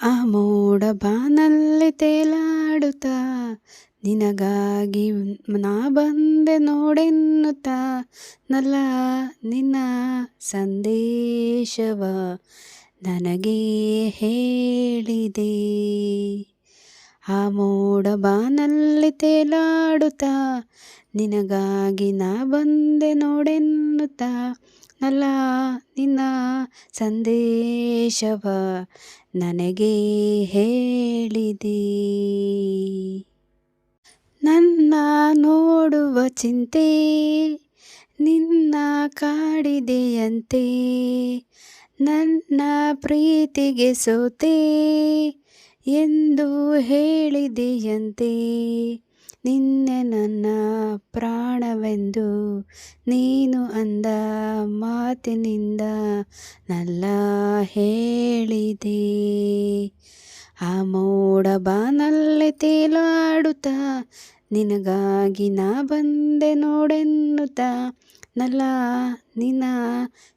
ಆ ಮೋಡ ಬಾನಲ್ಲಿ ತೇಲಾಡುತ್ತಾ ನಿನಗಾಗಿ ನಾ ಬಂದೆ ನೋಡೆನ್ನುತ್ತಾ ನಲ್ಲ ನಿನ್ನ ಸಂದೇಶವ ನನಗೆ ಹೇಳಿದೆ. ಆ ಮೋಡ ಬಾನಲ್ಲಿ ತೇಲಾಡುತ್ತಾ ನಿನಗಾಗಿ ನಾ ಬಂದೆ ನೋಡೆನ್ನುತ್ತಾ ನಲ್ಲ ನಿನ್ನ ಸಂದೇಶವ ನನಗೆ ಹೇಳಿದೆ. ನನ್ನ ನೋಡುವ ಚಿಂತೆ ನಿನ್ನ ಕಾಡಿದೆಯಂತೆ, ನನ್ನ ಪ್ರೀತಿಗೆ ಸೋತೆ ಎಂದು ಹೇಳಿದೆಯಂತೆ. ನಿನ್ನೆ ನನ್ನ ಪ್ರಾಣವೆಂದು ನೀನು ಅಂದ ಮಾತಿನಿಂದ ನಲ್ಲ ಹೇಳಿದೆ. ಆ ಮೋಡ ಬಾನಲ್ಲಿ ತೇಲಾಡುತ್ತಾ ನಿನಗಾಗಿ ನಾ ಬಂದೆ ನೋಡೆನ್ನುತ್ತಾ ನಲ್ಲ ನಿನ್ನ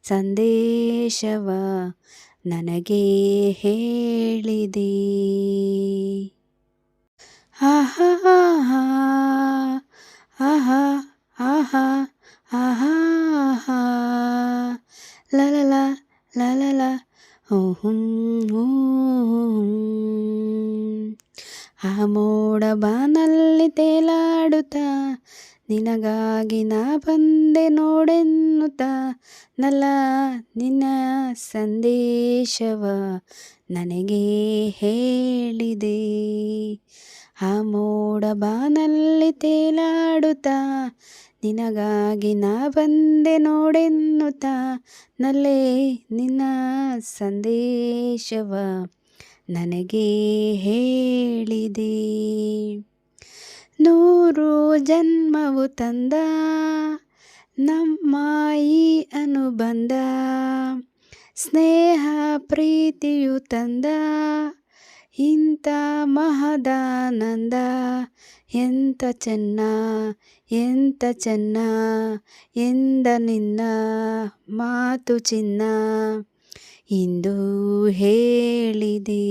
ಸಂದೇಶವ ನನಗೆ ಹೇಳಿದೆ. ಆಹಾ ಆಹಾ ಆಹಾ ಆಹಾ ಆಹಾ ಆಹಾ ಲಲಲ ಲಲಲ ಹ್ಞೂ ಹ್ಞೂ. ಆ ಮೋಡ ಬಾನಲ್ಲಿ ತೇಲಾಡುತ್ತಾ ನಿನಗಾಗಿ ನಾ ಬಂದೆ ನೋಡೆನ್ನುತ್ತಾ ನಲ್ಲ ನಿನ್ನ ಸಂದೇಶವ ನನಗೆ ಹೇಳಿದೆ. ಆ ಮೋಡ ಬಾನಲ್ಲಿ ತೇಲಾಡುತ್ತಾ ನಿನಗಾಗಿ ನಾ ಬಂದೆ ನೋಡೆನ್ನುತ್ತಾ ನಲ್ಲೇ ನಿನ್ನ ಸಂದೇಶವ ನನಗೆ ಹೇಳಿದೆ. 100 ಜನ್ಮವು ತಂದ ನಮ್ಮ ಈ ಅನುಬಂಧ, ಸ್ನೇಹ ಪ್ರೀತಿಯು ತಂದ ಇಂಥ ಮಹದಾನಂದ. ಎಂಥ ಚೆನ್ನ ಎಂಥ ಚೆನ್ನ ಎಂದ ನಿನ್ನ ಮಾತು ಚಿನ್ನ ಇಂದು ಹೇಳಿದೆ.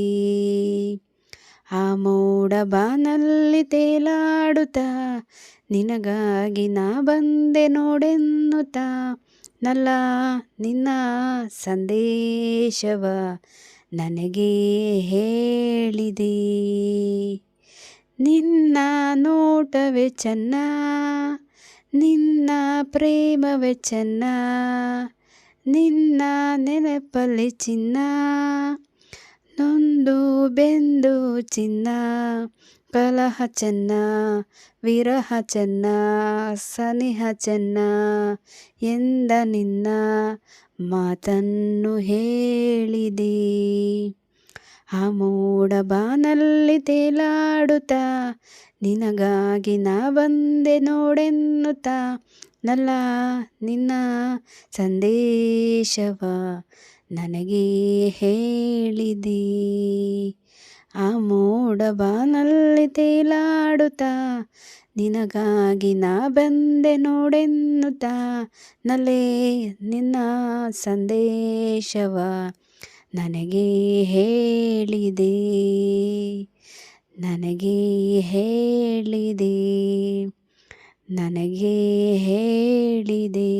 ಆ ಮೋಡ ಬಾನಲ್ಲಿ ತೇಲಾಡುತ್ತಾ ನಿನಗಾಗಿ ನಾ ಬಂದೆ ನೋಡೆನ್ನುತ್ತಾ ನಲ್ಲ ನಿನ್ನ ಸಂದೇಶವ ನನಗೆ ಹೇಳಿದೆ. ನಿನ್ನ ನೋಟವೇ ಚೆನ್ನ, ನಿನ್ನ ಪ್ರೇಮವೇ ಚೆನ್ನ, ನಿನ್ನ ನೆನಪಲ್ಲಿ ಚಿನ್ನ ನೊಂದು ಬೆಂದು ಚಿನ್ನ. ಕಲಹ ಚೆನ್ನ ವಿರಹ ಚೆನ್ನ ಸನಿಹ ಚೆನ್ನ ಎಂದ ನಿನ್ನ ಮಾತನ್ನು ಹೇಳಿದೆ. ಆ ಮೋಡ ಬಾನಲ್ಲಿ ತೇಲಾಡುತ್ತಾ ನಿನಗಾಗಿ ನಾ ಬಂದೆ ನೋಡೆನ್ನುತ್ತಾ ನಲ್ಲ ನಿನ್ನ ಸಂದೇಶವ ನನಗೆ ಹೇಳಿದೆ. ಆ ಮೋಡ ಬಾನಲ್ಲಿ ತೇಲಾಡುತ್ತಾ ನಿನಗಾಗಿ ನಾ ಬಂದೆ ನೋಡೆನ್ನುತ್ತಾ ನಲ್ಲೇ ನಿನ್ನ ಸಂದೇಶವ ನನಗೆ ಹೇಳಿದೆ. ನನಗೆ ಹೇಳಿದೆ. ನನಗೆ ಹೇಳಿದೆ.